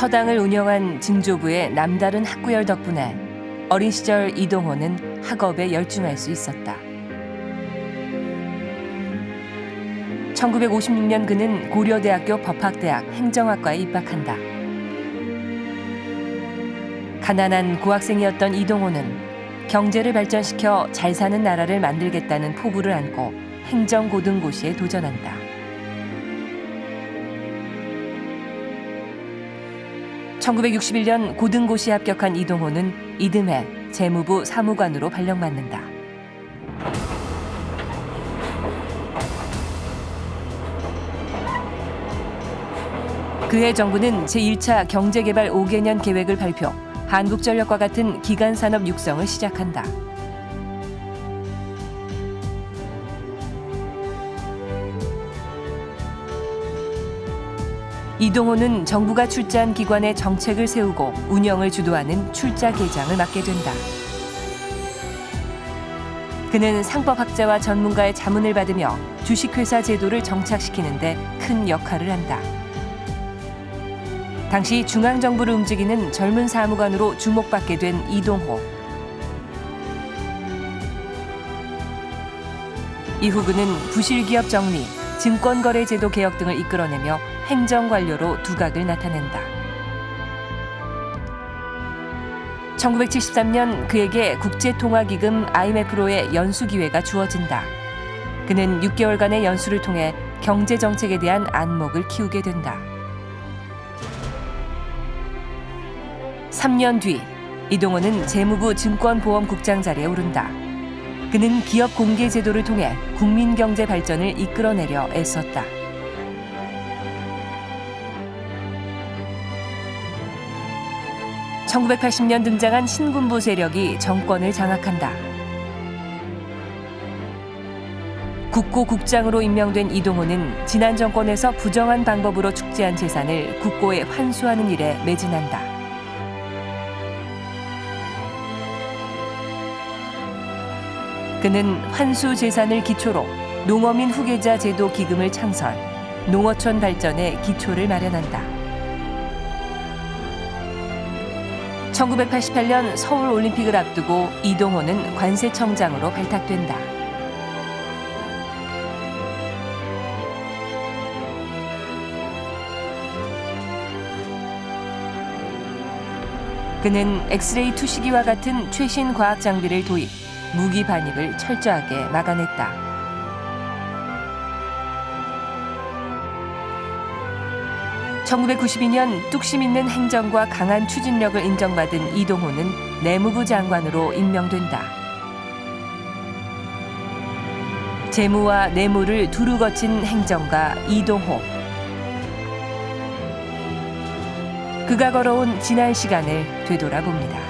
서당을 운영한 증조부의 남다른 학구열 덕분에 어린 시절 이동호는 학업에 열중할 수 있었다. 1956년 그는 고려대학교 법학대학 행정학과에 입학한다. 가난한 고학생이었던 이동호는 경제를 발전시켜 잘 사는 나라를 만들겠다는 포부를 안고 행정고등고시에 도전한다. (1961년) 고등고시에 합격한 이동호는 이듬해 재무부 사무관으로 발령받는다. 그해 정부는 제1차 경제개발 5개년 계획을 발표, 한국전력과 같은 기간산업 육성을 시작한다. 이동호는 정부가 출자한 기관의 정책을 세우고 운영을 주도하는 출자계장을 맡게 된다. 그는 상법학자와 전문가의 자문을 받으며 주식회사 제도를 정착시키는 데 큰 역할을 한다. 당시 중앙정부를 움직이는 젊은 사무관으로 주목받게 된 이동호. 이후 그는 부실기업 정리, 증권거래제도 개혁 등을 이끌어내며 행정관료로 두각을 나타낸다. 1973년 그에게 국제통화기금 IMF로의 연수기회가 주어진다. 그는 6개월간의 연수를 통해 경제정책에 대한 안목을 키우게 된다. 3년 뒤 이동호는 재무부 증권보험국장 자리에 오른다. 그는 기업 공개 제도를 통해 국민 경제 발전을 이끌어내려 애썼다. (1980년) 등장한 신군부 세력이 정권을 장악한다. 국고국장으로 임명된 이동호는 지난 정권에서 부정한 방법으로 축제한 재산을 국고에 환수하는 일에 매진한다. 그는 환수 재산을 기초로 농어민 후계자 제도 기금을 창설, 농어촌 발전의 기초를 마련한다. 1988년 서울 올림픽을 앞두고 이동호는 관세청장으로 발탁된다. 그는 엑스레이 투시기와 같은 최신 과학 장비를 도입, 무기 반입을 철저하게 막아냈다. (1992년) 뚝심 있는 행정과 강한 추진력을 인정받은 이동호는 내무부 장관으로 임명된다. 재무와 내무를 두루 거친 행정가 이동호. 그가 걸어온 지난 시간을 되돌아봅니다.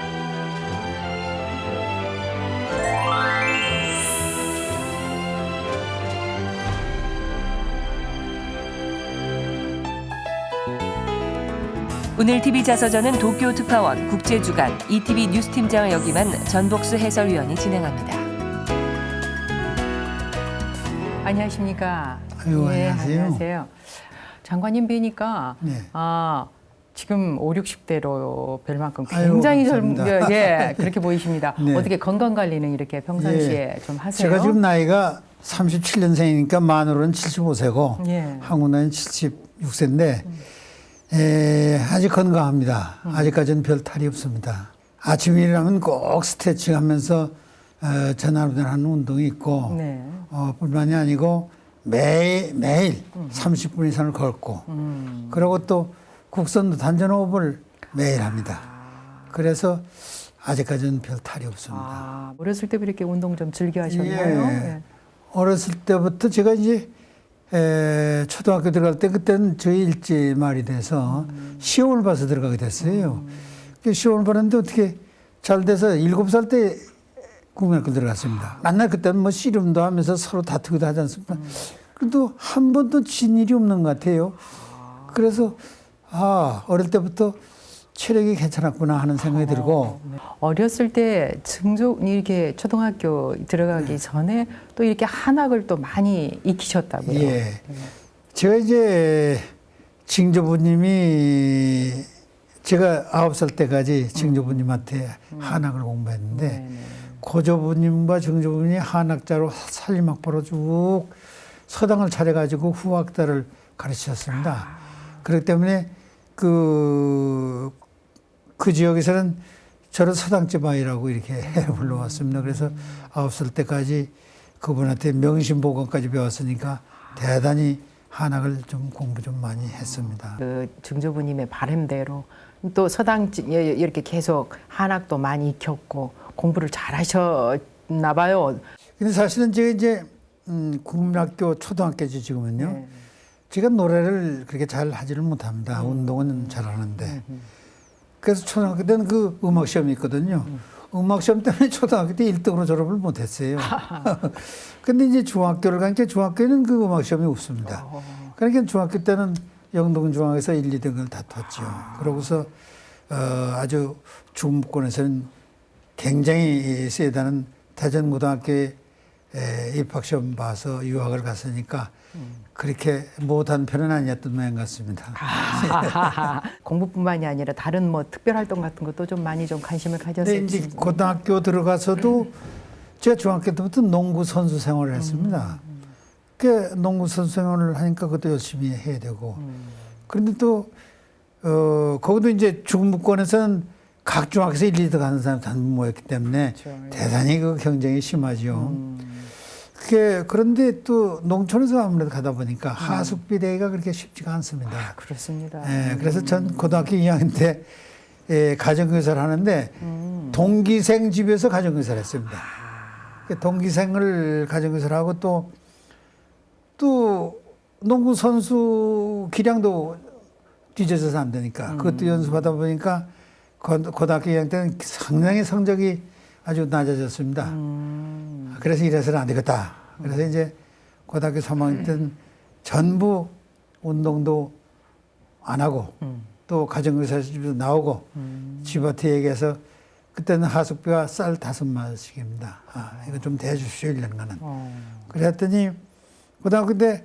오늘 TV자서전은 도쿄특파원, 국제주간, ETV 뉴스팀장을 역임한 전복수 해설위원이 진행합니다. 안녕하십니까? 아유, 네, 안녕하세요. 안녕하세요. 장관님 뵈니까 네. 지금 5, 60대로 뵐 만큼 아유, 굉장히 감사합니다. 예, 그렇게 보이십니다. 네. 어떻게 건강 관리는 이렇게 평상시에 좀 하세요? 제가 지금 나이가 37년생이니까 만으로는 75세고 예. 한국 나이는 76세인데 아직 건강합니다. 아직까지는 별 탈이 없습니다. 아침 일어나면 꼭 스트레칭하면서 전화로 하는 운동이 있고 네. 뿐만이 아니고 매일 30분 이상을 걷고 그리고 또 국선도 단전호흡을 매일 합니다. 그래서 아직까지는 별 탈이 없습니다. 어렸을 때부터 이렇게 운동 좀 즐겨 하셨나요? 예. 어렸을 때부터 제가 이제 초등학교 들어갈 때 그때는 저희 일제 말이 돼서 시험을 봐서 들어가게 됐어요. 시험을 봤는데 어떻게 잘 돼서 7살 때 국민학교 들어갔습니다. 맨날 그때는 뭐 씨름도 하면서 서로 다투기도 하지 않습니까? 그래도 한 번도 진 일이 없는 것 같아요. 그래서 어릴 때부터 체력이 괜찮았구나 하는 생각이 들고. 네. 어렸을 때 이렇게 초등학교 들어가기 전에 또 이렇게 한학을 또 많이 익히셨다고요. 예. 제가 이제 징조부님이 제가 9살 때까지 증조부님한테 한학을 공부했는데 네네. 고조부님과 증조부님이 한학자로 살림학부로 쭉 서당을 차려가지고 후학자를 가르치셨습니다. 그렇기 때문에 그 지역에서는 저를 서당집 아이라고 이렇게 불러왔습니다. 그래서 9살 때까지 그분한테 명심보건까지 배웠으니까 대단히 한학을 좀 공부 좀 많이 했습니다. 그 증조부님의 바람대로 또 서당 이렇게 계속 한학도 많이 익혔고 공부를 잘하셨나 봐요. 근데 사실은 제가 이제 국민학교 초등학교지 지금은요. 네. 제가 노래를 그렇게 잘 하지를 못합니다. 운동은 잘하는데. 그래서 초등학교 때는 그 음악 시험이 있거든요. 음악 시험 때문에 초등학교 때 1등으로 졸업을 못했어요. 근데 이제 중학교를 가니까 중학교에는 그 음악 시험이 없습니다. 그러니까 중학교 때는 영동 중학에서 1, 2등을 다퉜죠. 그러고서 아주 중부권에서는 굉장히 세다는 대전고등학교에 입학시험 봐서 유학을 갔으니까 그렇게 못한 편은 아니었던 모양 같습니다. 공부뿐만이 아니라 다른 뭐 특별 활동 같은 것도 좀 많이 좀 관심을 근데 가졌어요. 이제 고등학교 들어가서도 제가 중학교 때부터 농구 선수 생활을 했습니다. 그 농구 선수 생활을 하니까 그것도 열심히 해야 되고. 그런데 또 거기도 이제 중부권에서는 각 중학에서 1, 2등 가는 사람이 다 모였기 때문에 그렇죠. 대단히 그 경쟁이 심하죠. 그런데 또 농촌에서 아무래도 가다 보니까 하숙비대가 그렇게 쉽지가 않습니다. 그렇습니다. 예, 그래서 전 고등학교 2학년 때 가정교사를 하는데 동기생 집에서 가정교사를 했습니다. 동기생을 가정교사를 하고 또 농구 선수 기량도 뒤져져서 안 되니까 그것도 연습하다 보니까 고등학교 2학년 때는 상당히 성적이 아주 낮아졌습니다. 그래서 이래서는 안 되겠다. 그래서 이제 고등학교 3학년 때는 전부 운동도 안 하고 또 가정교사 집에서 나오고 집한테 얘기해서 그때는 하숙비가 쌀 5마리씩입니다. 이거 좀 대주십시오, 1년간은. 그랬더니 고등학교 때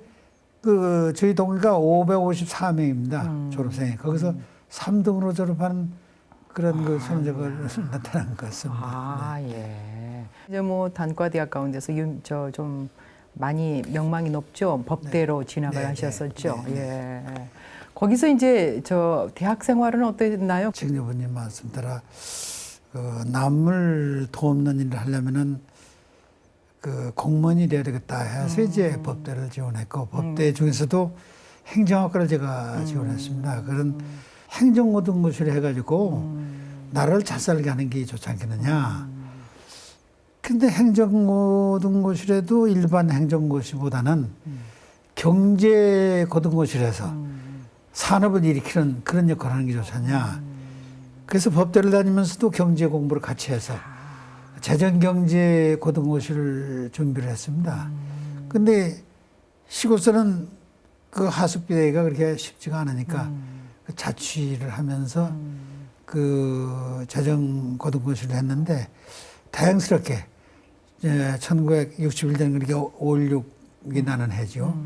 저희 동기가 554명입니다. 졸업생이. 거기서 3등으로 졸업하는 그런 그 성적을 나타난 것 같습니다. 예. 이제 뭐 단과대학 가운데서 좀 많이 명망이 높죠. 법대로 진학을 네, 하셨었죠. 네, 예. 거기서 이제 대학 생활은 어땠나요? 증조부님 말씀 따라 남을 돕는 일을 하려면은 공무원이 돼야 되겠다 해서 이제 법대를 지원했고 법대 중에서도 행정학과를 제가 지원했습니다. 그런 행정고등고시를 해가지고 나라를 잘 살게 하는 게 좋지 않겠느냐. 근데 행정고등고시라도 일반 행정고시보다는 경제고등고시라서 산업을 일으키는 그런 역할을 하는 게 좋지 않냐. 그래서 법대를 다니면서도 경제 공부를 같이 해서 재정경제고등고시를 준비를 했습니다. 근데 시골서는 그 하숙비대가 그렇게 쉽지가 않으니까 그 자취를 하면서 그 재정고등고시를 했는데 다행스럽게 1961년 그렇게 5.16이 나는 해죠.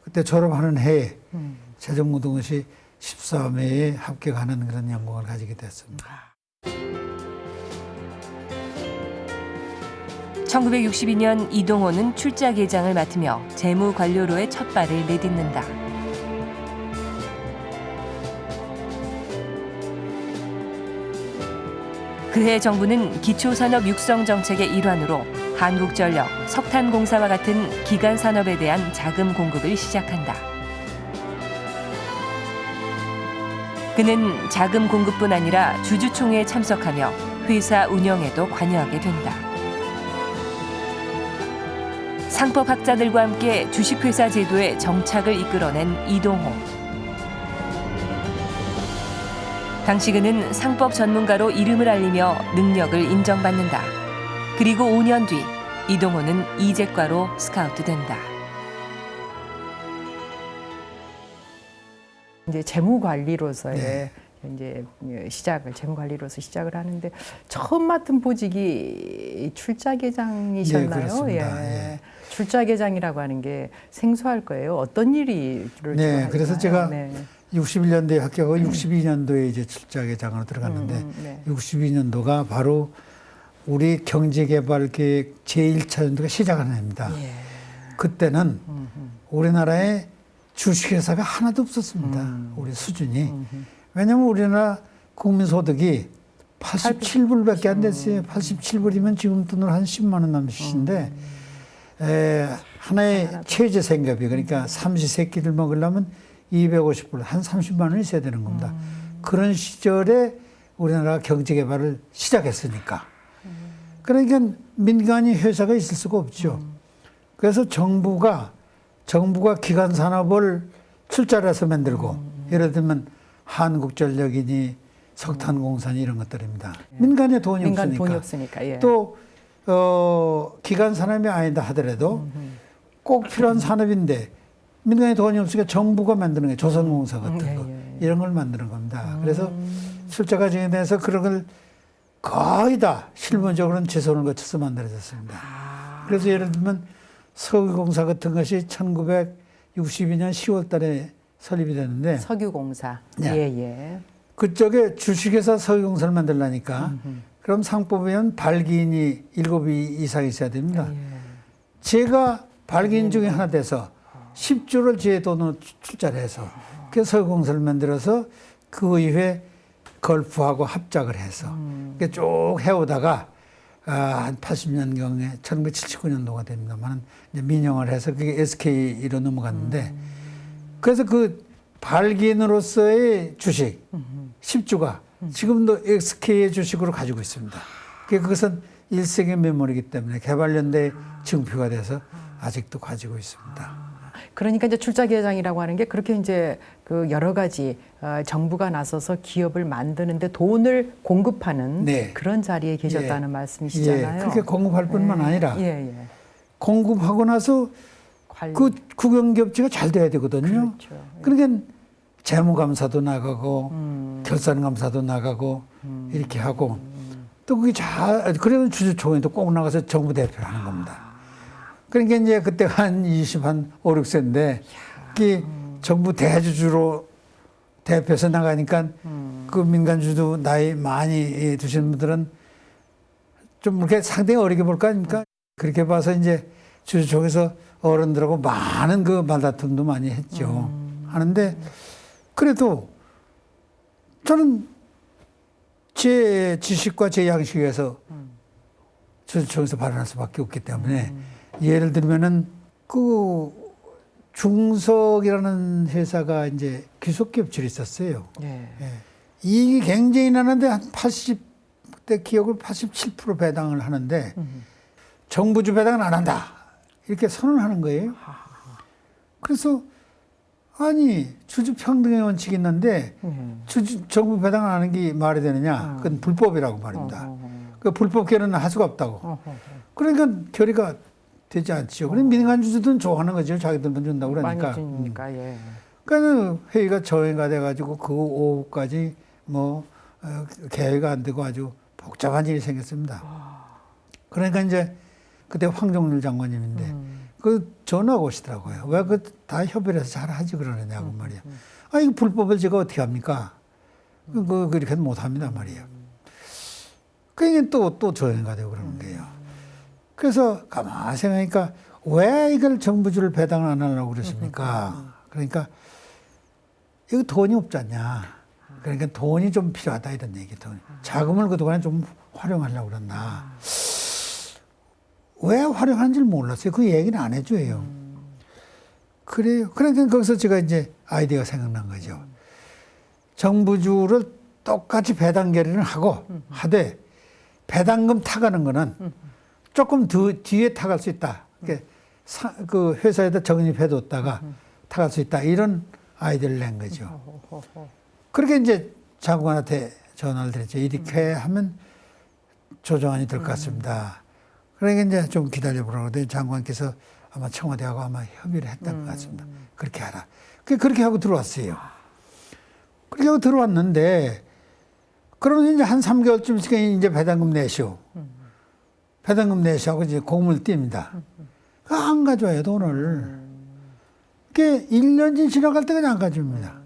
그때 졸업하는 해에 재정고등고시 13회에 합격하는 그런 영광을 가지게 됐습니다. 1962년 이동호는 출자계장을 맡으며 재무관료로의 첫 발을 내딛는다. 그해 정부는 기초산업 육성 정책의 일환으로 한국전력, 석탄공사와 같은 기간산업에 대한 자금 공급을 시작한다. 그는 자금 공급뿐 아니라 주주총회에 참석하며 회사 운영에도 관여하게 된다. 상법학자들과 함께 주식회사 제도의 정착을 이끌어낸 이동호. 당시 그는 상법 전문가로 이름을 알리며 능력을 인정받는다. 그리고 5년 뒤 이동호는 이재과로 스카우트된다. 이제 재무관리로서의 네. 이제 재무관리로서 시작을 하는데 처음 맡은 보직이 출자계장이셨나요? 네, 그렇습니다. 예. 출자계장이라고 하는 게 생소할 거예요. 어떤 일을 네, 그래서 제가 네. 61년도에 합격하고 62년도에 이제 출자계장으로 들어갔는데 네. 62년도가 바로 우리 경제개발계획 제1차 연도가 시작하는 해입니다. 예. 그때는 우리나라에 주식회사가 하나도 없었습니다. 우리 수준이. 왜냐하면 우리나라 국민소득이 87불밖에 안 됐어요. 87불이면 지금 돈으로 한 10만 원 남짓인데 하나의 최저 생계비 그러니까 삼시세끼를 먹으려면 250불 한 30만 원이 있어야 되는 겁니다. 그런 시절에 우리나라 경제개발을 시작했으니까. 그러니까 민간이 회사가 있을 수가 없죠. 그래서 정부가 기간 산업을 출자를 해서 만들고 예를 들면 한국전력이니 석탄공사니 이런 것들입니다. 민간에 돈이 민간 없으니까. 돈이 없으니까. 예. 또 기간 산업이 아니다 하더라도 꼭 필요한 산업인데 민간에 돈이 없으니까 정부가 만드는 거예요. 조선공사 같은 거. 이런 걸 만드는 겁니다. 그래서 출자 과정에 대해서 그런 걸 거의 다 실무적으로는 제 손을 거쳐서 만들어졌습니다. 그래서 예를 들면 석유공사 같은 것이 1962년 10월 달에 설립이 됐는데 석유공사. 네. 예, 예. 그쪽에 주식회사 석유공사를 만들려니까 그럼 상법에는 발기인이 7이 이상 있어야 됩니다. 제가 발기인 중에 하나 돼서 10조를 제 돈으로 출자를 해서 그 석유공사를 만들어서 그 이후에 걸프하고 합작을 해서 쭉 해오다가 한 80년경에 1979년도가 됩니다만 이제 민영을 해서 그게 SK로 넘어갔는데 그래서 그 발기인으로서의 주식 10주가 지금도 SK의 주식으로 가지고 있습니다. 그것은 일생의 메모리이기 때문에 개발연대 증표가 돼서 아직도 가지고 있습니다. 그러니까 이제 출자계장이라고 하는 게 그렇게 이제 그 여러 가지 정부가 나서서 기업을 만드는데 돈을 공급하는 네. 그런 자리에 계셨다는 말씀이시잖아요. 예, 그렇게 공급할 뿐만 아니라 예, 예. 공급하고 나서 관리. 그 국영기업체가 잘 돼야 되거든요. 그렇죠. 그러니까 재무감사도 나가고 결산감사도 나가고 이렇게 하고 또 그게 그래서 주주총회도 꼭 나가서 정부 대표를 하는 겁니다. 그러니까 이제 그때가 한 5, 6세인데 그 정부 대주주로 대표해서 나가니까 그 민간주도 나이 많이 드시는 분들은 좀 이렇게 상당히 어리게 볼 거 아닙니까? 그렇게 봐서 이제 주주총회에서 어른들하고 많은 그 말다툼도 많이 했죠. 하는데 그래도 저는 제 지식과 제 양식에서 주주총회에서 발언할 수밖에 없기 때문에 예를 들면은 그 중석이라는 회사가 이제 귀속기업체로 있었어요. 예. 예. 이익이 굉장히 나는데 한 80대 기업을 87% 배당을 하는데 정부주 배당은 안 한다. 이렇게 선언하는 거예요. 그래서 아니 주주 평등의 원칙이 있는데 정부 배당 안 하는 게 말이 되느냐? 그건 불법이라고 말입니다. 그 불법 결혼은 할 수가 없다고. 그러니까 결의가 되지 않지요. 그럼 민간 주주들은 좋아하는 거죠. 자기들 돈 준다고 그러니까. 많이 주니까 예. 그러니까 회의가 정회가 돼가지고 그 오후까지 뭐 개회가 안 되고 아주 복잡한 일이 생겼습니다. 그러니까 이제 그때 황정률 장관님인데 그 전화가 오시더라고요. 왜 그 다 협의를 해서 잘 하지 그러느냐고 말이야. 아 이거 불법을 제가 어떻게 합니까? 그렇게 못 합니다 말이에요. 그러니까 또 전회가 되고 그러는 거예요. 그래서 가만히 생각하니까 왜 이걸 정부주를 배당을 안 하려고 그러십니까? 그러니까 이거 돈이 없지 않냐. 그러니까 돈이 좀 필요하다 이런 얘기. 자금을 그동안에 좀 활용하려고 그랬나. 왜 활용하는지를 몰랐어요. 그 얘기는 안 해줘요. 그래요. 그러니까 거기서 제가 이제 아이디어가 생각난 거죠. 정부주를 똑같이 배당 결의를 하고 하되 배당금 타가는 거는 조금 더 뒤에 타갈 수 있다. 그 회사에다 적립해뒀다가 타갈 수 있다. 이런 아이디어를 낸 거죠. 그렇게 이제 장관한테 전화를 드렸죠. 이렇게 하면 조정안이 될 것 같습니다. 그러니까 이제 좀 기다려보라고 그러더니 장관께서 아마 청와대하고 아마 협의를 했던 것 같습니다. 그렇게 하라. 그렇게 하고 들어왔어요. 그렇게 하고 들어왔는데 그러면 이제 한 3개월쯤 있으니까 이제 배당금 내시오. 배당금 내시하고 이제 공문을 띱니다. 안 가져와요, 돈을. 그게 1년쯤 지나갈 때 그냥 안 가져옵니다.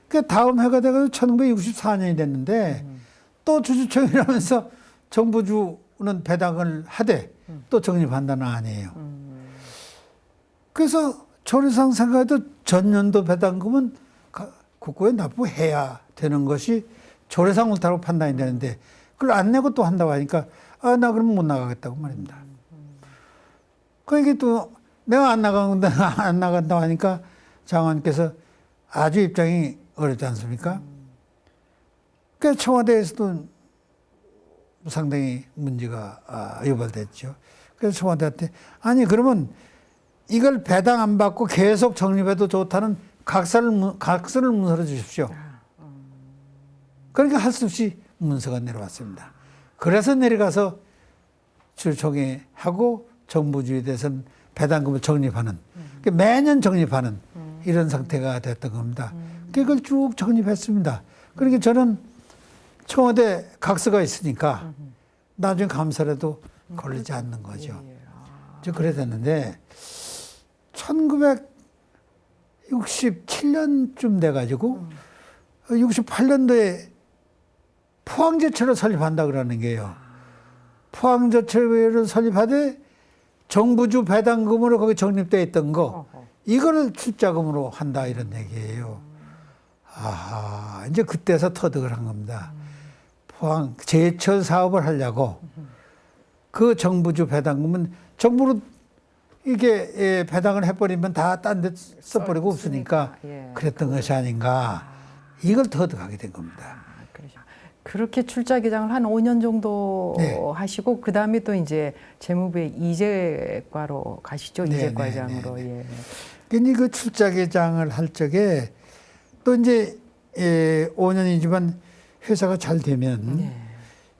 그 다음 해가 돼가지고 1964년이 됐는데 또 주주총회라면서 정부주는 배당을 하되 또 적립한다는 아니에요. 그래서 조례상 생각해도 전년도 배당금은 국고에 납부해야 되는 것이 조례상 옳다고 판단이 되는데 그걸 안 내고 또 한다고 하니까 나 그러면 못 나가겠다고 말입니다. 그러니까 또 내가 안 나간다고 하니까 장관께서 아주 입장이 어렵지 않습니까? 그러니까 청와대에서도 상당히 문제가 유발됐죠. 그래서 청와대한테 아니 그러면 이걸 배당 안 받고 계속 적립해도 좋다는 각서를 문서로 주십시오. 그러니까 할 수 없이 문서가 내려왔습니다. 그래서 내려가서 주총회하고 정부주의에 대해서는 배당금을 적립하는 그러니까 매년 적립하는 이런 상태가 됐던 겁니다. 그걸 쭉 적립했습니다. 그러니까 저는 청와대 각서가 있으니까 나중에 감사라도 걸리지 않는 거죠. 그래 됐는데 1967년쯤 돼가지고 68년도에 포항제철을 설립한다 그러는 게요. 포항제철을 설립하되 정부주 배당금으로 거기 적립되어 있던 거 이거를 출자금으로 한다 이런 얘기예요. 아하, 이제 그때서 터득을 한 겁니다. 포항 제철 사업을 하려고 그 정부주 배당금은 정부로 이게 배당을 해버리면 다 딴 데 써버리고 없으니까 그랬던 것이 아닌가. 이걸 터득하게 된 겁니다. 그렇게 출자 기장을 한 5년 정도 네. 하시고 그 다음에 또 이제 재무부의 이재과로 가시죠. 네, 이재과장으로. 네, 네, 네. 예. 근데 그 출자 기장을 할 적에 또 이제 5년이지만 회사가 잘 되면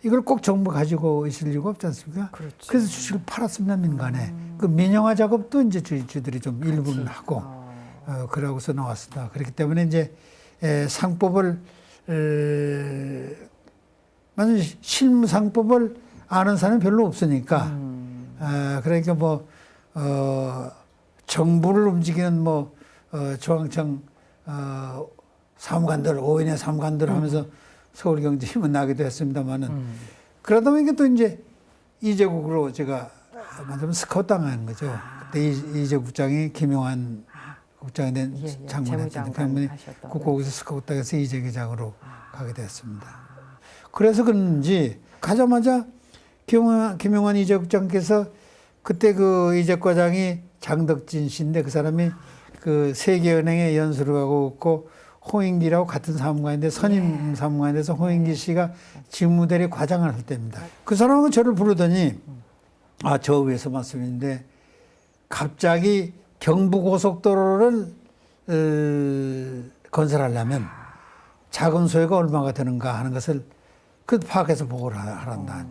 이걸 꼭 정부 가지고 있을 이유가 없지 않습니까? 그렇죠. 그래서 주식을 팔았습니다, 민간에. 그 민영화 작업도 이제 주주들이 좀 일부는 하고, 그러고서 나왔습니다. 그렇기 때문에 이제 상법을, 만약 실무상법을 아는 사람이 별로 없으니까, 그러니까 뭐, 정부를 움직이는 뭐, 중앙청, 사무관들, 5인의 사무관들 하면서 서울경제신문 나기도 했습니다만은, 그러다 보니까 또 이제 이재국으로 제가 말하자면 스카우트 당한 거죠. 그때 이재국 국장이 김용환 국장이 된 장관이었는데, 그러면 국고국에서 스카우트 당해서 이재기장으로 가게 됐습니다. 그래서 그런지 가자마자 김용환 이재국장께서 그때 그 이재과장이 장덕진 씨인데 그 사람이 그 세계은행에 연수를 하고 있고 홍인기라고 같은 사무관인데 선임 사무관에 대해서 홍인기 씨가 직무대리 과장을 할 때입니다. 그 사람은 저를 부르더니 저 위에서 말씀인데 갑자기 경부고속도로를 건설하려면 자금 소요가 얼마가 되는가 하는 것을 그 파악해서 보고를 하란다.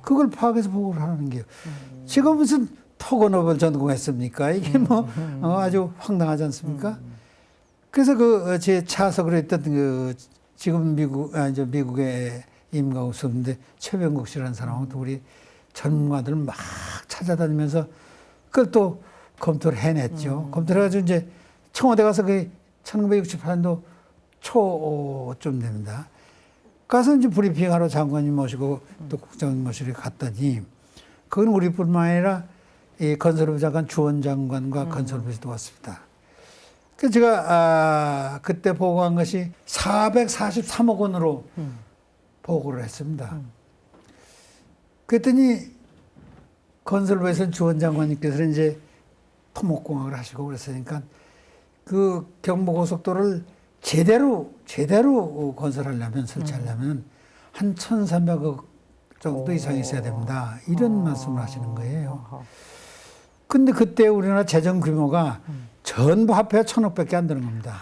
그걸 파악해서 보고를 하는 게요. 제가 무슨 토건업을 전공했습니까? 이게 뭐 아주 황당하지 않습니까? 그래서 그 제 차석으로 했던 그 지금 미국에 임가고 있었는데 최병국 씨라는 사람하고 우리 전문가들 막 찾아다니면서 그걸 또 검토를 해냈죠. 검토를 해가지고 이제 청와대 가서 그 1968년도 초쯤 됩니다. 가서 이제 브리핑하러 장관님 모시고 또 국장님 모시러 갔더니 그건 우리뿐만 아니라 이 건설부 장관 주원 장관과 건설부에서도 왔습니다. 그래서 제가 그때 보고한 것이 443억 원으로 보고를 했습니다. 그랬더니 건설부에서는 주원 장관님께서 이제 토목공학을 하시고 그랬으니까 그 경부고속도로를 제대로 건설하려면 설치하려면 한 1,300억 정도 이상이 있어야 됩니다. 이런 말씀을 하시는 거예요. 근데 그때 우리나라 재정 규모가 전부 합해야 1,000억밖에 안 되는 겁니다.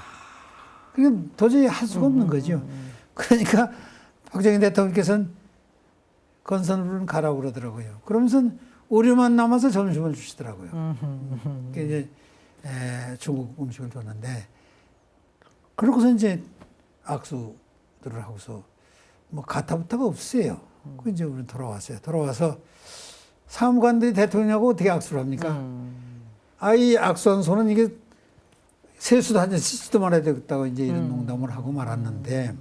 그러니까 도저히 할 수가 없는 거죠. 그러니까 박정희 대통령께서는 건설부는 가라고 그러더라고요. 그러면서 우리만 남아서 점심을 주시더라고요. 이제 중국 음식을 줬는데 그러고서 이제 악수들을 하고서 뭐 가타부타가 없어요. 그 이제 우리는 돌아왔어요. 돌아와서 사무관들이 대통령하고 어떻게 악수를 합니까? 이 악수한 손은 이게 세수도 한 잔 씻지도 말아야 되겠다고 이제 이런 농담을 하고 말았는데,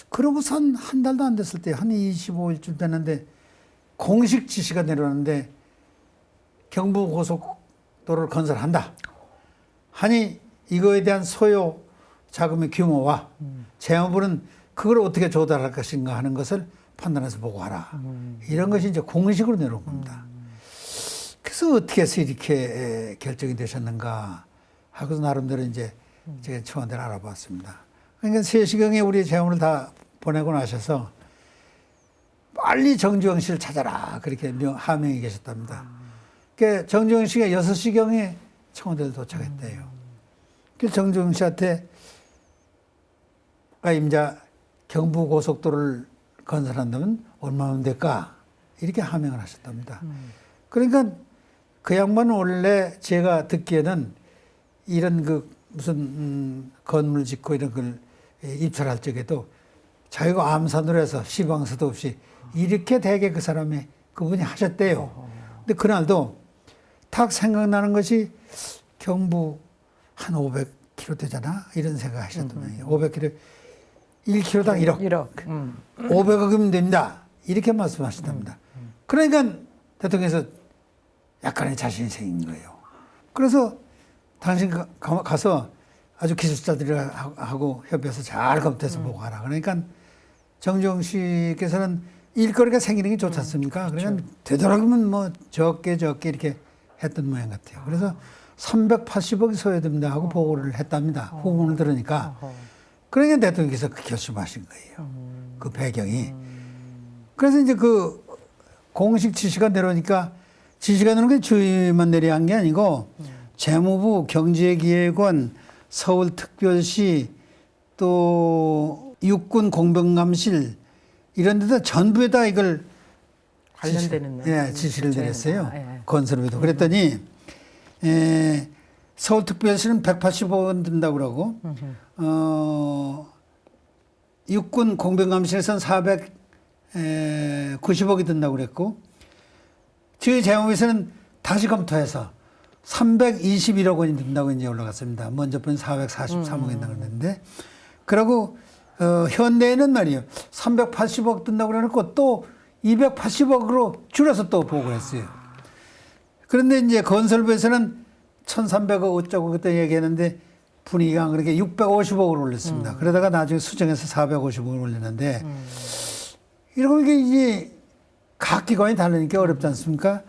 그러고서 한 달도 안 됐을 때, 한 25일쯤 됐는데, 공식 지시가 내려왔는데, 경부고속도로를 건설한다. 하니, 이거에 대한 소요 자금의 규모와 재무부는 그걸 어떻게 조달할 것인가 하는 것을 판단해서 보고하라. 이런 것이 이제 공식으로 내려온 겁니다. 그래서 어떻게 해서 이렇게 결정이 되셨는가 하고서 나름대로 이제 제가 청와대를 알아봤습니다. 그러니까 3시경에 우리 재원을 다 보내고 나셔서 빨리 정주영 씨를 찾아라. 그렇게 하명이 계셨답니다. 그러니까 정주영 씨가 6시경에 청와대에 도착했대요. 그래서 정주영 씨한테 임자 경부고속도로를 건설한다면 얼마면 될까? 이렇게 하명을 하셨답니다. 그러니까 그 양반은 원래 제가 듣기에는 이런 그 무슨 건물 짓고 이런 걸 입찰할 적에도 자기가 암산으로 해서 시방서도 없이 이렇게 되게 그 사람이 그분이 하셨대요. 근데 그날도 딱 생각나는 것이 경부 한 500km 되잖아? 이런 생각 하셨더만요. 500km, 1km당 1억. 500억이면 됩니다. 이렇게 말씀하셨답니다. 그러니까 대통령께서 약간의 자신이 생긴 거예요. 그래서 당신 가서 아주 기술자들하고 협의해서 잘 검토해서 보고 하라. 그러니까 정주영 씨께서는 일거리가 생기는 게 좋지 않습니까? 그러니까 되도록이면 뭐 적게 이렇게 했던 모양 같아요. 그래서 380억이 소요됩니다 하고 보고를 했답니다. 후문을 들으니까. 그러니까 대통령께서 그 결심하신 거예요. 그 배경이. 그래서 이제 그 공식 지시가 내려오니까 지시가 내려온 게 주의만 내려한 게 아니고 재무부, 경제기획원, 서울특별시 또 육군 공병감실 이런 데다 전부에다 이걸 관련되는 지시를 내렸어요. 예. 건설에도. 그랬더니 서울특별시는 180억 든다고 그러고 육군 공병감실에서는 490억이 든다고 그랬고 저희 재무부에서는 다시 검토해서 321억 원이 든다고 이제 올라갔습니다. 먼저 번 443억이 든다고 그랬는데 그리고 현대에는 말이에요. 380억 든다고 그래놓고 또 280억으로 줄여서 또 보고를 했어요. 그런데 이제 건설부에서는 1,300억 어쩌고 그때 얘기했는데 분위기가 안 그렇게 650억을 올렸습니다. 그러다가 나중에 수정해서 450억을 올렸는데 이러고 이게 각 기관이 다르니까 어렵지 않습니까?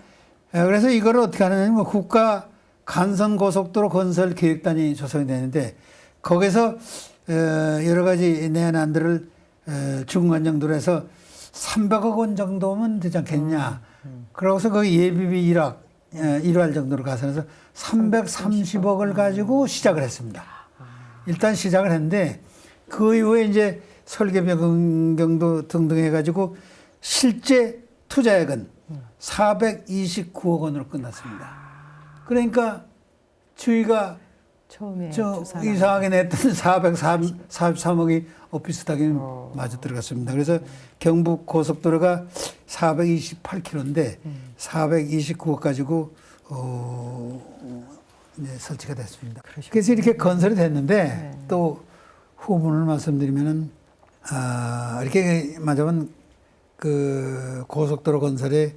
그래서 이거를 어떻게 하느냐면 국가 간선고속도로 건설 계획단이 조성이 되는데 거기서 여러 가지 내안들을 중간 정도로 해서 300억 원 정도면 되지 않겠냐. 그러고서 거기 예비비 1월 정도로 가서서 330억을 가지고 시작을 했습니다. 일단 시작을 했는데 그 이후에 이제 설계 변경도 등등 해가지고 실제 투자액은 429억 원으로 끝났습니다. 그러니까 주의가 처음에 이상하게 냈던 443억이 비슷하게 마저 들어갔습니다. 그래서 경북 고속도로가 428km인데 429억 가지고 이제 설치가 됐습니다. 그러시구나. 그래서 이렇게 건설이 됐는데 또 후문을 말씀드리면은 이렇게 맞으면 그 고속도로 건설에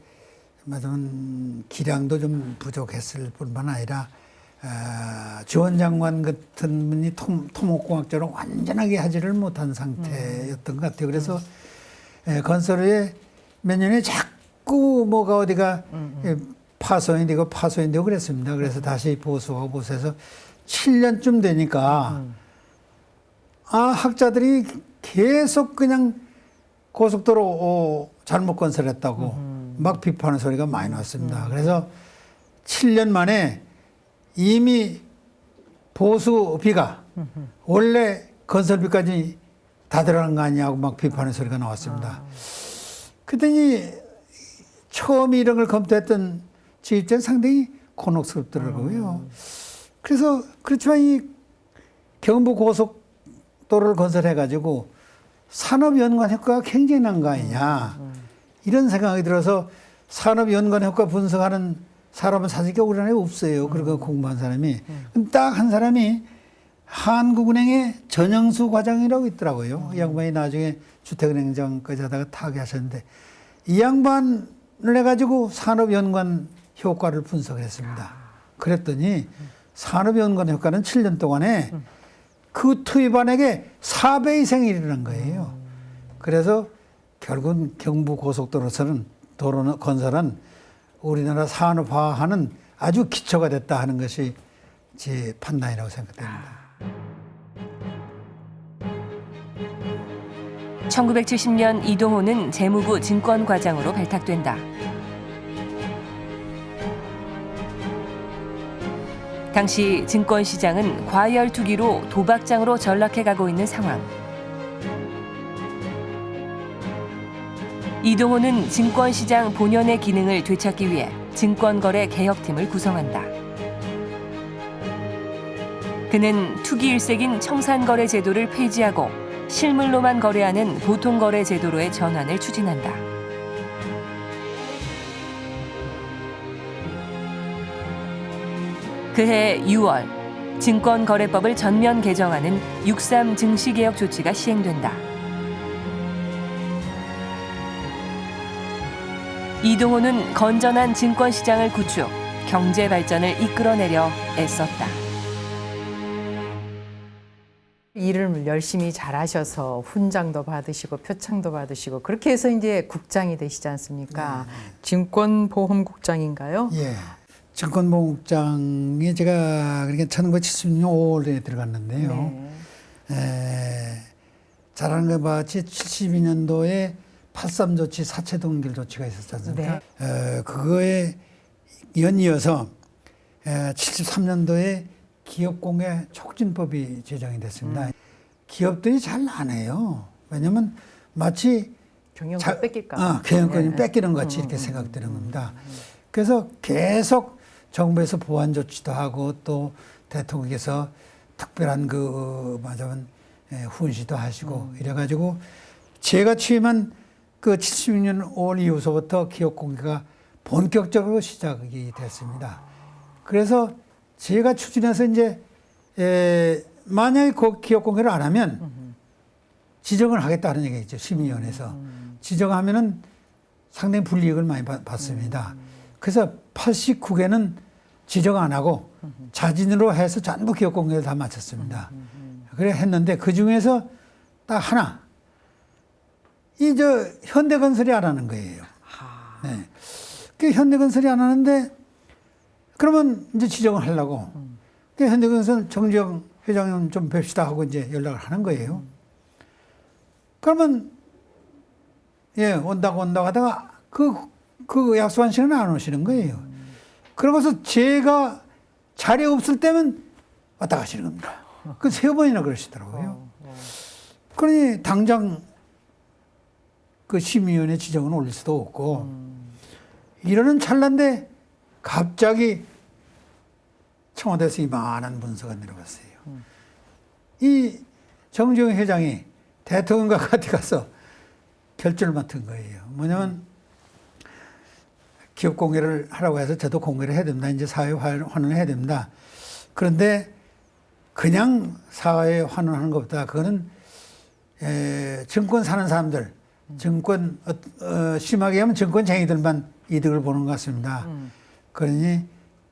맞으면 기량도 좀 부족했을 뿐만 아니라 주원 장관 같은 분이 토목공학자로 완전하게 하지를 못한 상태였던 것 같아요. 그래서 건설에 몇 년에 자꾸 뭐가 어디가 파손이 되고 그랬습니다. 그래서 다시 보수해서 7년쯤 되니까 학자들이 계속 그냥 고속도로 잘못 건설했다고 막 비판하는 소리가 많이 나왔습니다. 그래서 7년 만에 이미 보수비가 원래 건설비까지 다 들어간 거 아니냐고 막 비판하는 소리가 나왔습니다. 그랬더니 처음 이런 걸 검토했던 제 입장은 상당히 곤혹스럽더라고요. 그래서 그렇지만 이 경부 고속도로를 건설해가지고 산업 연관 효과가 굉장히 난 거 아니냐. 이런 생각이 들어서 산업 연관 효과 분석하는 사람은 사실 우리나라에 없어요. 그리고 공부한 사람이. 딱 한 사람이 한국은행의 전영수 과장이라고 있더라고요. 이 양반이 나중에 주택은행장까지 하다가 타계하셨는데 이 양반을 해가지고 산업연관 효과를 분석을 했습니다. 그랬더니 산업연관 효과는 7년 동안에 그 투입안에게 4배 이상이 일어난 거예요. 그래서 결국은 경부고속도로는 도로 건설은 우리나라 산업화하는 아주 기초가 됐다 하는 것이 제 판단이라고 생각됩니다. 1970년 이동호는 재무부 증권과장으로 발탁된다. 당시 증권시장은 과열 투기로 도박장으로 전락해가고 있는 상황. 이동호는 증권시장 본연의 기능을 되찾기 위해 증권거래 개혁팀을 구성한다. 그는 투기 일색인 청산거래 제도를 폐지하고 실물로만 거래하는 보통거래 제도로의 전환을 추진한다. 그해 6월 증권거래법을 전면 개정하는 6.3 증시개혁 조치가 시행된다. 이동호는 건전한 증권시장을 구축, 경제 발전을 이끌어내려 애썼다. 일을 열심히 잘하셔서 훈장도 받으시고 표창도 받으시고 그렇게 해서 이제 국장이 되시지 않습니까? 증권보험국장인가요? 예. 증권보험국장에 제가 그러니까 1970년 5월에 들어갔는데요. 잘하는 것 같이 72년도에 83 조치, 사채 동결 조치가 있었지 않습니까? 그거에 연이어서 73년도에 기업공개 촉진법이 제정이 됐습니다. 기업들이 잘 안 해요. 왜냐하면 마치 경영권 뺏길까? 경영권이 뺏기는 것 같이 이렇게 생각되는 겁니다. 그래서 계속 정부에서 보완 조치도 하고 또 대통령께서 특별한 말하자면 훈시도 하시고 이래가지고 제가 취임한 그 76년 5월 이후서부터 기업 공개가 본격적으로 시작이 됐습니다. 그래서 제가 추진해서 이제 만약에 기업 공개를 안 하면 지정을 하겠다는 얘기겠죠. 심의위원회에서 지정하면은 상당히 불이익을 많이 받습니다. 그래서 89개는 지정 안 하고 자진으로 해서 전부 기업 공개를 다 마쳤습니다. 그래 했는데 그 중에서 딱 하나, 현대건설이 안 하는 거예요. 네. 그 현대건설이 안 하는데 그러면 이제 지정을 하려고. 그 현대건설 정지영 회장님 좀 뵙시다 하고 이제 연락을 하는 거예요. 그러면 온다고 하다가 그 약속한 시간에 안 오시는 거예요. 그러고서 제가 자리에 없을 때면 왔다 가시는 겁니다. 그 3번이나 그러시더라고요. 그러니 당장 그 심의위원회 지정은 올릴 수도 없고 이러는 찰나인데 갑자기 청와대에서 이만한 문서가 내려갔어요. 이 정지영 회장이 대통령과 같이 가서 결정을 맡은 거예요. 뭐냐면 기업 공개를 하라고 해서 저도 공개를 해야 됩니다. 이제 사회 환원을 해야 됩니다. 그런데 그냥 사회에 환원하는 것보다 그거는 증권 사는 사람들, 증권 심하게 하면 증권쟁이들만 이득을 보는 것 같습니다. 그러니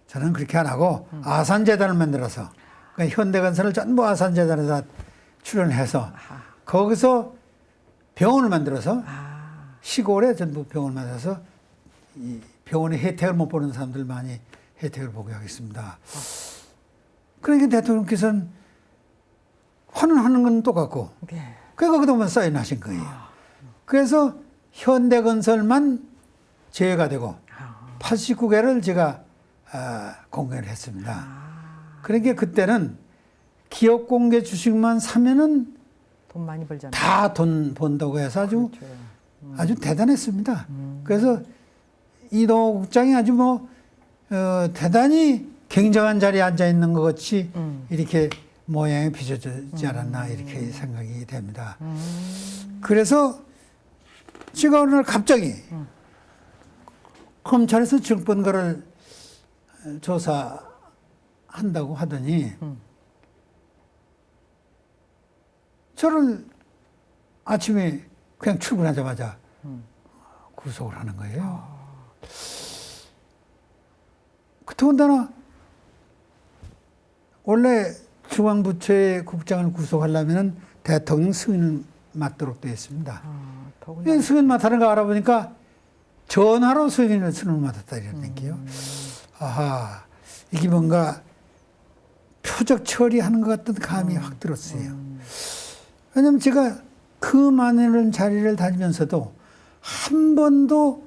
저는 그렇게 안 하고 아산재단을 만들어서 그러니까 현대건설을 전부 아산재단에다 출연해서 거기서 병원을 만들어서 시골에 전부 병원을 만들어서 이 병원의 혜택을 못 보는 사람들 많이 혜택을 보게 하겠습니다. 그러니까 대통령께서는 환원하는 건 똑같고 그래서 거기다만 사인하신 거예요. 그래서 현대건설만 제외가 되고 89개를 제가 공개를 했습니다. 그러니까 그때는 기업 공개 주식만 사면은 돈 많이 벌잖아요. 다 돈 번다고 해서 아주 대단했습니다. 그래서 이동호 국장이 아주 대단히 굉장한 자리에 앉아 있는 것 같이 이렇게 모양이 빚어지지 않았나 이렇게 생각이 됩니다. 그래서 제가 어느 날 갑자기 검찰에서 증권거래를 조사한다고 하더니 저를 아침에 그냥 출근하자마자 구속을 하는 거예요. 더군다나 원래 중앙부처의 국장을 구속하려면 대통령 승인을 맡도록 되어 있습니다. 승인 맡다는 거 알아보니까 전화로 승인을 맡았다 이런 얘기요. 아하, 이게 뭔가 표적 처리하는 것 같은 감이 확 들었어요. 왜냐면 제가 그 많은 자리를 다니면서도 한 번도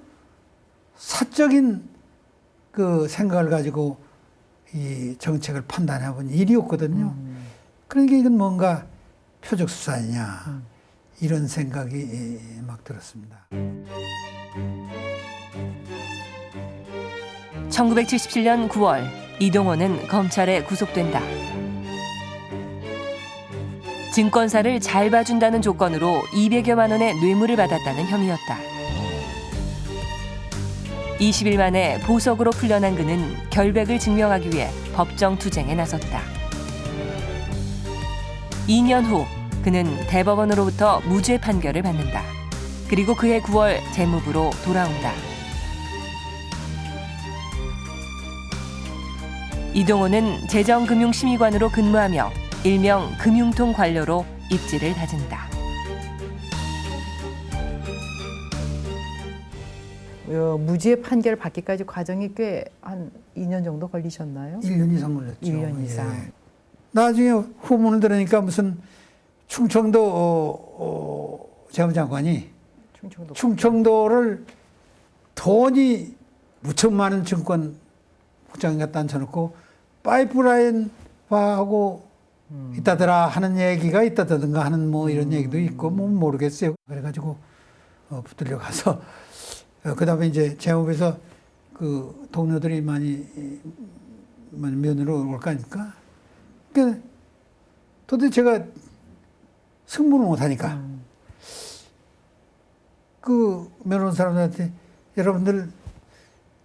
사적인 그 생각을 가지고 이 정책을 판단해 본 일이 없거든요. 그러니까 이건 뭔가 표적 수사냐 이런 생각이 막 들었습니다. 1977년 9월 이동호는 검찰에 구속된다. 증권사를 잘 봐준다는 조건으로 200여만 원의 뇌물을 받았다는 혐의였다. 20일 만에 보석으로 풀려난 그는 결백을 증명하기 위해 법정 투쟁에 나섰다. 2년 후 그는 대법원으로부터 무죄 판결을 받는다. 그리고 그해 9월 재무부로 돌아온다. 이동호는 재정금융심의관으로 근무하며 일명 금융통 관료로 입지를 다진다. 무죄 판결 받기까지 과정이 꽤 한 2년 정도 걸리셨나요? 1년 이상 걸렸죠. 1년 이상. 예. 나중에 후문을 들으니까 무슨 충청도 재무장관이 충청도를 돈이 무척 많은 증권 국장에 갖다 앉혀놓고 파이프라인화하고 있다더라 하는 얘기가 있다던가 하는 뭐 이런 얘기도 있고 뭐 모르겠어요. 그래가지고 붙들려 가서 그다음에 이제 재무부에서 그 동료들이 많이 면으로 올 거 아닙니까? 그러니까 도대체 제가 승부를 못하니까 그 면허 사람들한테 여러분들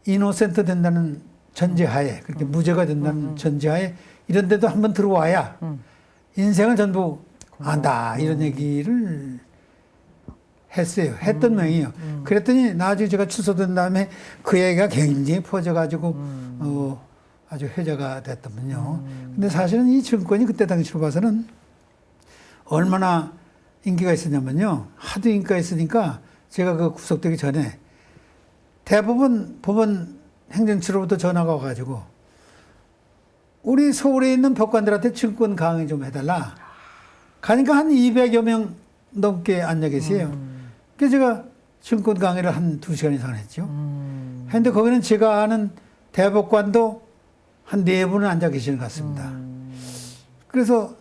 이노센트 된다는 전제하에 그렇게 무죄가 된다는 전제하에 이런 데도 한번 들어와야 인생을 전부 안다 이런 얘기를 했어요. 했던 모양이에요. 그랬더니 나중에 제가 취소된 다음에 그 얘기가 굉장히 퍼져가지고 아주 회자가 됐더군요. 근데 사실은 이 증권이 그때 당시로 봐서는 얼마나 인기가 있었냐면요. 하도 인기가 있으니까 제가 그 구속되기 전에 대법원 법원 행정처로부터 전화가 와가지고 우리 서울에 있는 법관들한테 증권 강의 좀 해달라. 가니까 한 200여 명 넘게 앉아 계세요. 그래서 제가 증권 강의를 한 2시간 이상 했죠. 했는데 거기는 제가 아는 대법관도 한 4분은 앉아 계시는 것 같습니다. 그래서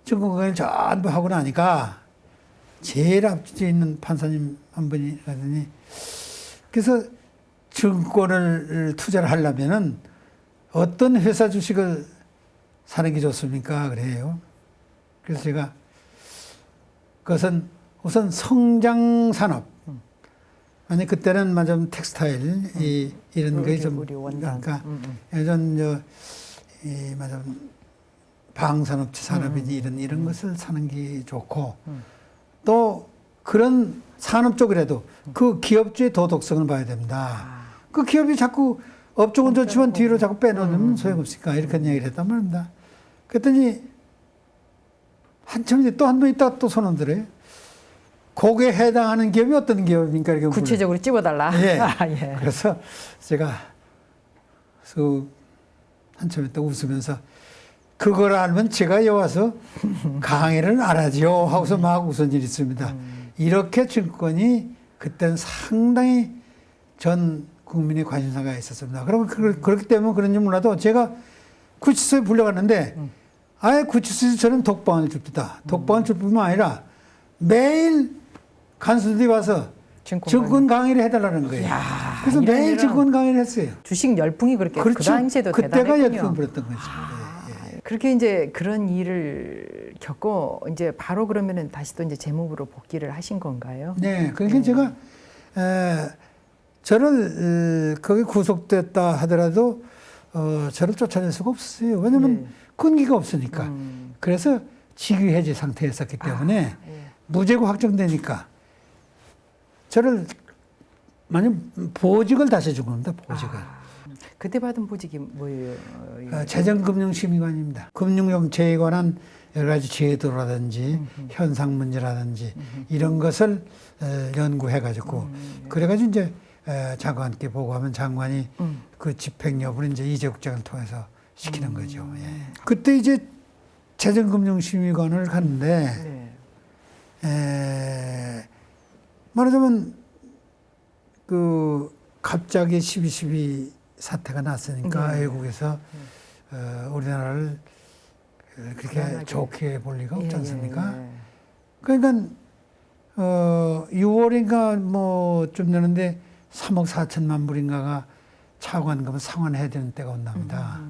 증권 강의를 전부 하고 나니까 제일 앞뒤에 있는 판사님 한 분이 가더니 그래서 증권을 투자를 하려면은 어떤 회사 주식을 사는 게 좋습니까? 그래요. 그래서 제가 그것은 우선 성장 산업. 아니 그때는 맞아 텍스타일 이런 게 좀 그러니까 예전 이 맞아 방산업체 산업이지 이런 것을 사는 게 좋고 또 그런 산업 쪽이라도 그 기업주의 도덕성을 봐야 됩니다. 그 기업이 자꾸 업종은 좋지만 뒤로 자꾸 빼놓으면 소용없으니까 이렇게 얘기를 했단 말입니다. 그랬더니 한참 이제 또 한 번 있다가 또 손을 들어요. 거기에 해당하는 기업이 어떤 기업입니까? 이렇게 구체적으로 찝어달라. 예. 아, 예. 그래서 제가 한참 있다 웃으면서 그걸 알면 제가 여기 와서 강의를 안 하지요 하고서 막 웃은 일이 있습니다. 이렇게 증권이 그때는 상당히 전 국민의 관심사가 있었습니다. 그럼 그렇기 때문에 그런지 몰라도 제가 구치소에 불려갔는데 아예 구치소에서 저는 독방을 줍니다. 독방을 줄 뿐만 아니라 매일 간수들이 와서 증권 강의를 해달라는 거예요. 이야, 그래서 매일 증권 강의를 했어요. 주식 열풍이 그렇게 그렇죠. 그 당시에도 그때가 대단했군요. 열풍을 불었던 거죠. 그렇게 이제 그런 일을 겪고 이제 바로 그러면은 다시 또 이제 재무부로 복귀를 하신 건가요? 네, 그러니까 제가 저를 거기 구속됐다 하더라도 저를 쫓아낼 수가 없었어요. 왜냐하면 끈기가 없으니까. 그래서 직위해지 상태였었기 때문에 무죄고 확정되니까 저를 만약 보직을 다시 준 겁니다. 보직을. 그때 받은 보직이 뭐예요? 재정금융심의관입니다. 금융정책에 관한 여러 가지 제도라든지 현상 문제라든지 이런 것을 연구해가지고 그래가지고 이제 장관께 보고하면 장관이 그 집행 여부를 이제 이재국장을 통해서 시키는 거죠. 예. 그때 이제 재정금융심의관을 갔는데 말하자면 그 갑자기 12.12 사태가 났으니까 외국에서 우리나라를 그렇게 좋게 볼 리가 없지 않습니까? 그러니까 6월인가 뭐좀 되는데 3억 4천만 불인가가 차관금 상환해야 되는 때가 온답니다.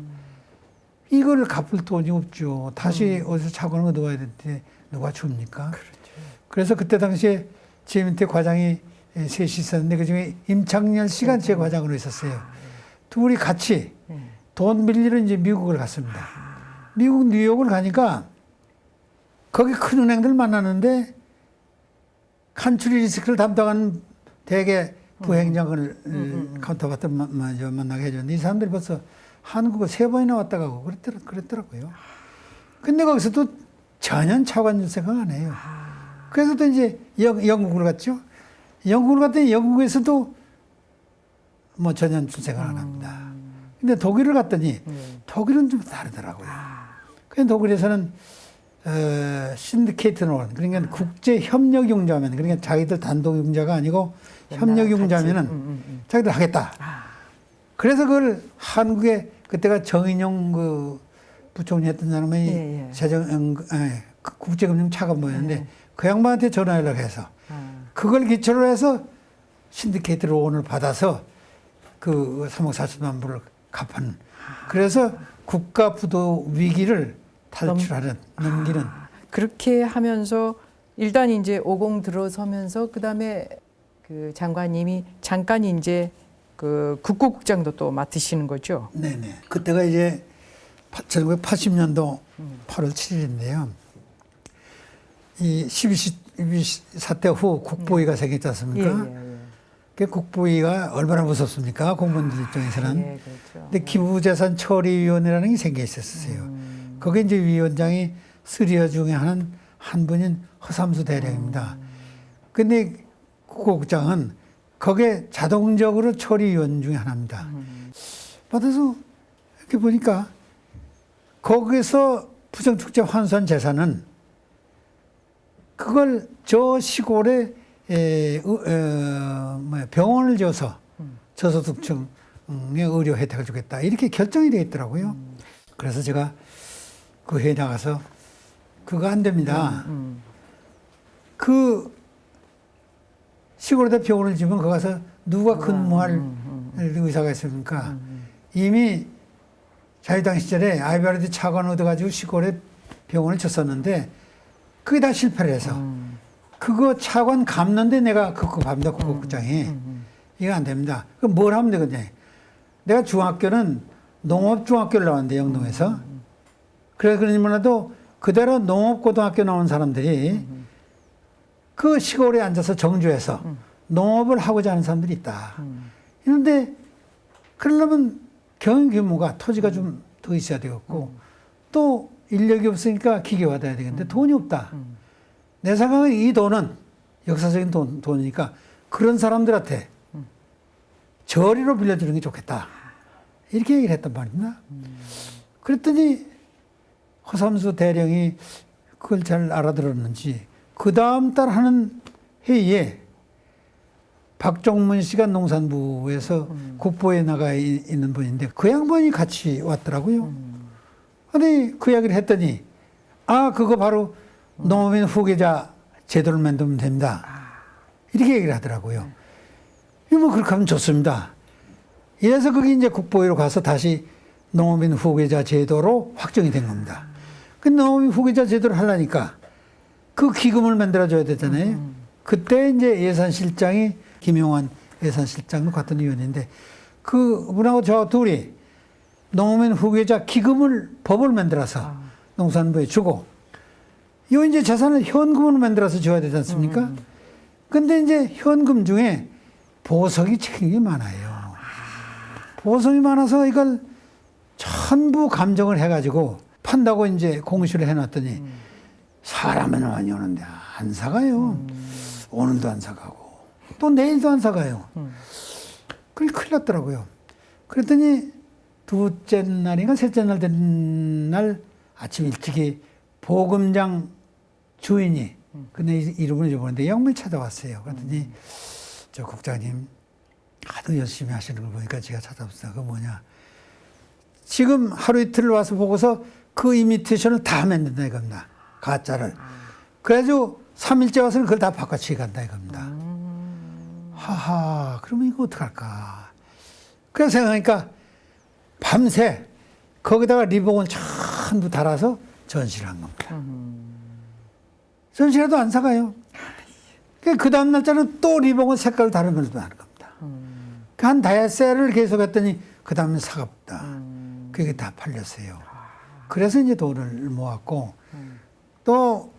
이걸 갚을 돈이 없죠. 다시 어디서 차관을 얻어와야 되는데 누가 줍니까? 그렇죠. 그래서 그때 당시에 제 밑에 과장이 셋이 있었는데 그중에 임창열 씨가 제 과장으로 있었어요. 둘이 같이 돈 빌리러 이제 미국을 갔습니다. 미국 뉴욕을 가니까 거기 큰 은행들 만나는데 칸츄리 리스크를 담당하는 대개 부행장을 카운터바트 만나게 해줬는데 이 사람들이 벌써 한국을 3번이나 왔다 가고 그랬더라고요. 근데 거기서도 전혀 차관 생각 안 해요. 그래서 또 이제 영국을 갔죠. 영국을 갔더니 영국에서도 뭐 전혀 생각 안 합니다. 근데 독일을 갔더니 독일은 좀 다르더라고요. 그래서 독일에서는 신디케이트 론, 그러니까 국제 협력 융자면, 그러니까 자기들 단독 융자가 아니고 협력 융자면은 자기들 하겠다. 그래서 그걸 한국에 그때가 정인용 그 부총리 했던 사람이 국제금융 차관보였는데 그 양반한테 전화 연락해서 그걸 기초로 해서 신디케이트 론을 받아서 그 3억 4천만 불을 갚은. 그래서 국가 부도 위기를 탈출하는, 넘기는. 그렇게 하면서 일단 이제 50 들어서면서 그다음에 그 장관님이 잠깐 이제 그 국고국장도 또 맡으시는 거죠. 네네. 그때가 이제 1980년도 8월 7일인데요. 이 12.12 사태 후 국보위가 생겼지 않습니까? 그 국보위가 얼마나 무섭습니까? 공무원들 입장에서는. 그렇죠. 근데 기부재산 처리위원회라는 게 생겨 있었어요. 거기 이제 위원장이 쓰리어 중에 한 분인 허삼수 대령입니다. 근데 국고국장은 거기에 자동적으로 처리위원 중에 하나입니다. 받아서 이렇게 보니까 거기서 부정축제 환수한 재산은 그걸 저 시골에 병원을 지어서 저소득층에 의료 혜택을 주겠다. 이렇게 결정이 되어 있더라고요. 그래서 제가 그 회에 나가서 그거 안 됩니다. 그 시골에다 병원을 지으면 거기 가서 누가 근무할 의사가 있습니까? 이미 자유당 시절에 아이바르디 차관 얻어가지고 시골에 병원을 쳤었는데 그게 다 실패를 해서 그거 차관 갚는데 내가 그거 갑니다. 국고국장이. 이거 안 됩니다. 그럼 뭘 하면 되겠냐. 내가 중학교는 농업중학교를 나왔는데 영동에서. 그러니라도 그대로 농업고등학교 나온 사람들이 그 시골에 앉아서 정주에서 농업을 하고자 하는 사람들이 있다. 그런데 그러려면 경영 규모가 토지가 좀 더 있어야 되겠고 또 인력이 없으니까 기계화돼야 되겠는데 돈이 없다. 내 생각은 이 돈은 역사적인 돈이니까 그런 사람들한테 저리로 빌려주는 게 좋겠다. 이렇게 얘기를 했단 말입니다. 그랬더니 허삼수 대령이 그걸 잘 알아들었는지 그 다음 달 하는 회의에 박종문 씨가 농산부에서 국보에 나가 있는 분인데 그 양반이 같이 왔더라고요. 아니 그 이야기를 했더니 그거 바로 농업인 후계자 제도를 만들면 됩니다. 이렇게 얘기를 하더라고요. 뭐 그렇게 하면 좋습니다. 이래서 그게 이제 국보위로 가서 다시 농업인 후계자 제도로 확정이 된 겁니다. 그 농업인 후계자 제도를 하려니까 그 기금을 만들어줘야 되잖아요. 그때 이제 예산실장이 김용환 예산실장도 같은 위원인데 그분하고 저 둘이 농민 후계자 기금을 법을 만들어서 농산부에 주고 요 이제 재산을 현금으로 만들어서 줘야 되지 않습니까? 근데 이제 현금 중에 보석이 굉장히 많아요. 보석이 많아서 이걸 전부 감정을 해가지고 판다고 이제 공시를 해놨더니 사람은 많이 오는데 안 사가요. 오늘도 안 사가고 또 내일도 안 사가요. 그게 큰일 났더라고요. 그랬더니 둘째 날인가 셋째 날 된 날 아침 일찍이 보금장 주인이 근데 이름을 잊어버렸는데 영문이 찾아왔어요. 그랬더니 저 국장님 하도 열심히 하시는 걸 보니까 제가 찾아봤어요. 그거 뭐냐. 지금 하루 이틀 와서 보고서 그 이미테이션을 다 만든다 이겁니다. 가짜를. 그래가지고 3일째 와서는 그걸 다 바꿔치기 간다 이겁니다. 하하, 그러면 이거 어떡할까. 그래서 생각하니까 밤새 거기다가 리본을 전부 달아서 전시를 한 겁니다. 전시해도 안 사가요. 그 다음 날짜는 또 리본을 색깔을 다른 걸로 하는 겁니다. 한 다이아셀을 계속 했더니 그 다음에 사갑다. 그게 다 팔렸어요. 그래서 이제 돈을 모았고 또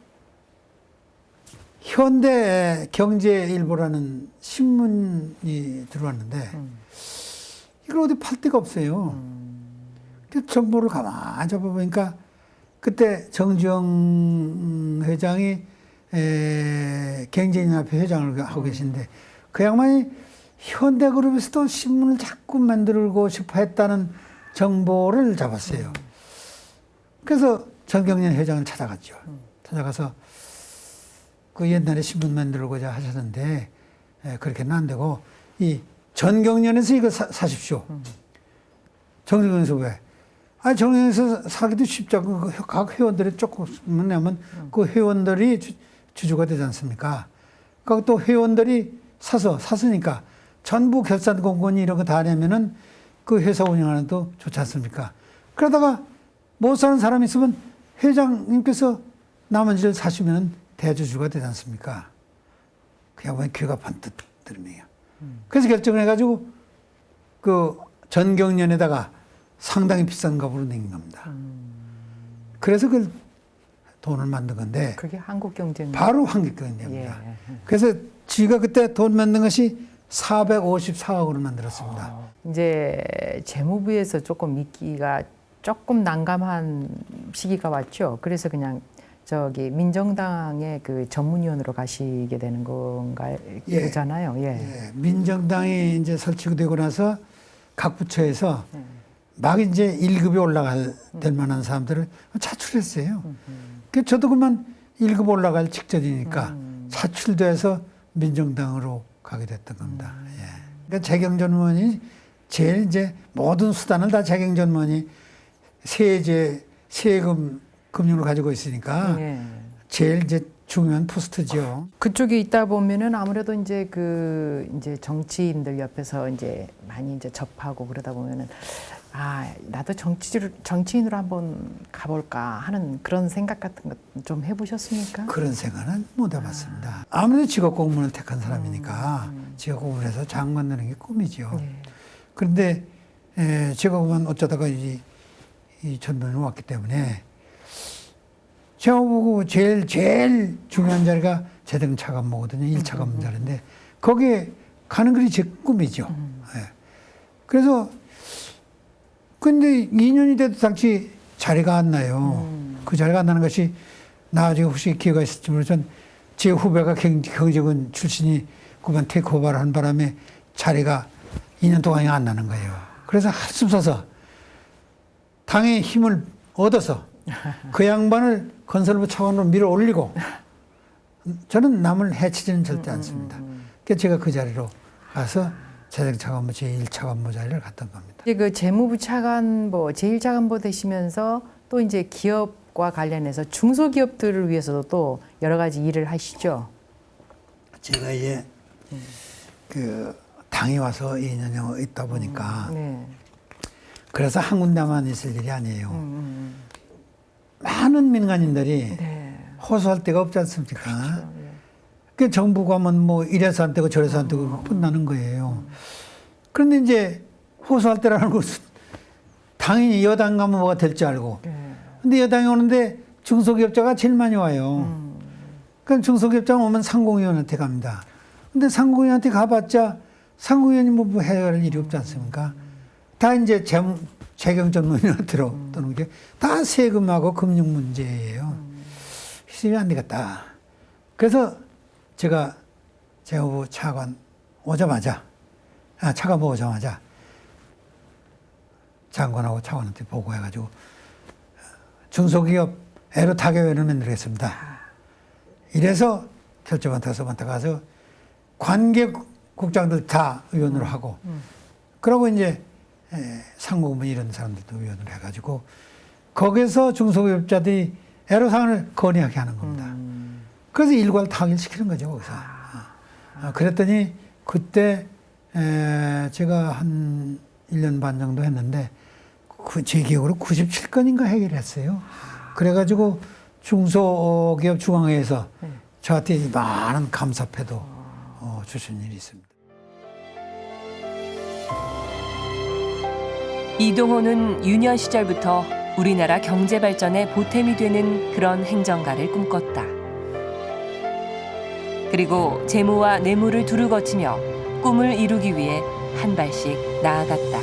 현대경제일보라는 신문이 들어왔는데 이걸 어디 팔 데가 없어요. 그 정보를 가만히 잡아보니까 그때 정주영 회장이 경제인협회 회장을 하고 계신데 그 양반이 현대그룹에서도 신문을 자꾸 만들고 싶어 했다는 정보를 잡았어요. 그래서 전경련 회장을 찾아갔죠. 찾아가서 그 옛날에 신문 만들고자 하셨는데 그렇게는 안 되고 이 전경련에서 이거 사십시오. 정경련에서 왜? 아, 정경련에서 사기도 쉽죠. 각 회원들이 조금만 내면 그 회원들이 주주가 되지 않습니까? 그 또 회원들이 샀으니까 전부 결산 공고니 이런 거 다 내면은 그 회사 운영하는 도 좋지 않습니까? 그러다가 못 사는 사람이 있으면 회장님께서 나머지를 사시면 대주주가 되지 않습니까? 그 양반이 귀가 번뜩 들으네요. 그래서 결정을 해가지고 그 전경련에다가 상당히 비싼 값으로 낸 겁니다. 그래서 그 돈을 만든 건데 그게 한국경제입니다. 바로 한국경제입니다. 예. 그래서 지가 그때 돈 만든 것이 454억으로 만들었습니다. 이제 재무부에서 조금 믿기가 조금 난감한 시기가 왔죠. 그래서 그냥 저기 민정당의 그 전문위원으로 가시게 되는 건가요? 예. 그잖아요. 예. 예. 민정당이 이제 설치가 되고 나서 각 부처에서 막 이제 1급이 올라갈 될 만한 사람들을 차출했어요. 그 저도 그만 1급 올라갈 직전이니까 차출돼서 민정당으로 가게 됐던 겁니다. 예. 그러니까 재경 전문이 제일 이제 모든 수단을 다 재경 전문이 세제, 세금, 금융을 가지고 있으니까 예. 제일 이제 중요한 포스트죠. 그쪽에 있다 보면은 아무래도 이제 그 이제 정치인들 옆에서 이제 많이 이제 접하고 그러다 보면은 아 나도 정치인으로 한번 가볼까 하는 그런 생각 같은 것 좀 해보셨습니까? 그런 생각은 못 해봤습니다. 아무래도 직업 공무원을 택한 사람이니까 직업 공무원을 해서 장관 되는 게 꿈이죠. 예. 그런데 직업 공무원 어쩌다가 이 전면에 왔기 때문에 제가 보고 제일 중요한 자리가 재등 차관보거든요. 1차 관문 자리인데 거기에 가는 글이 제 꿈이죠. 예. 그래서 근데 2년이 돼도 당시 자리가 안 나요. 그 자리가 안 나는 것이 나중에 혹시 기회가 있을지 모르지만 제 후배가 경제군 출신이 그만 테이크오버를 한 바람에 자리가 2년 동안이 안 나는 거예요. 그래서 한숨 쉬어서 당의 힘을 얻어서 그 양반을 건설부 차관으로 밀어 올리고 저는 남을 해치지는 절대 않습니다. 그래서 제가 그 자리로 가서 재정차관보 제1차관보 자리를 갔던 겁니다. 이제 그 재무부 차관보, 제1차관보 되시면서 또 이제 기업과 관련해서 중소기업들을 위해서도 또 여러 가지 일을 하시죠. 제가 이제 그 당에 와서 2년여 있다 보니까 네. 그래서 한 군데만 있을 일이 아니에요. 많은 민간인들이 네. 호소할 데가 없지 않습니까? 그렇죠. 예. 그 정부가 뭐 이래서 안 되고 저래서 안 되고 끝나는 거예요. 그런데 이제 호소할 때라는 것은 당연히 여당 가면 뭐가 될 줄 알고. 근데 여당이 오는데 중소기업자가 제일 많이 와요. 그러니까 중소기업자 오면 상공위원한테 갑니다. 근데 상공위원한테 가봤자 상공위원이 뭐 해결할 일이 없지 않습니까? 다 이제 재경 전문위원한테로 또는 게 다 세금하고 금융 문제예요. 그래서 안 되겠다. 그래서 제가 재무부 차관 오자마자 차관보 오자마자 장관하고 차관한테 보고해가지고 중소기업 애로타개위원회를 만들겠습니다. 이래서 결정한테 가서 관계국장들 다 의원으로 하고 그러고 이제 상무부 이런 사람들도 의원으로 해가지고 거기서 중소기업자들이 애로사항을 건의하게 하는 겁니다. 그래서 일괄 타결시키는 거죠, 거기서. 그랬더니 그때 제가 한 1년 반 정도 했는데 제 기억으로 97건인가 해결했어요. 그래가지고 중소기업 중앙회에서 저한테 많은 감사패도 주신 일이 있습니다. 이동호는 유년 시절부터 우리나라 경제 발전의 보탬이 되는 그런 행정가를 꿈꿨다. 그리고 재무와 뇌물을 두루 거치며 꿈을 이루기 위해 한 발씩 나아갔다.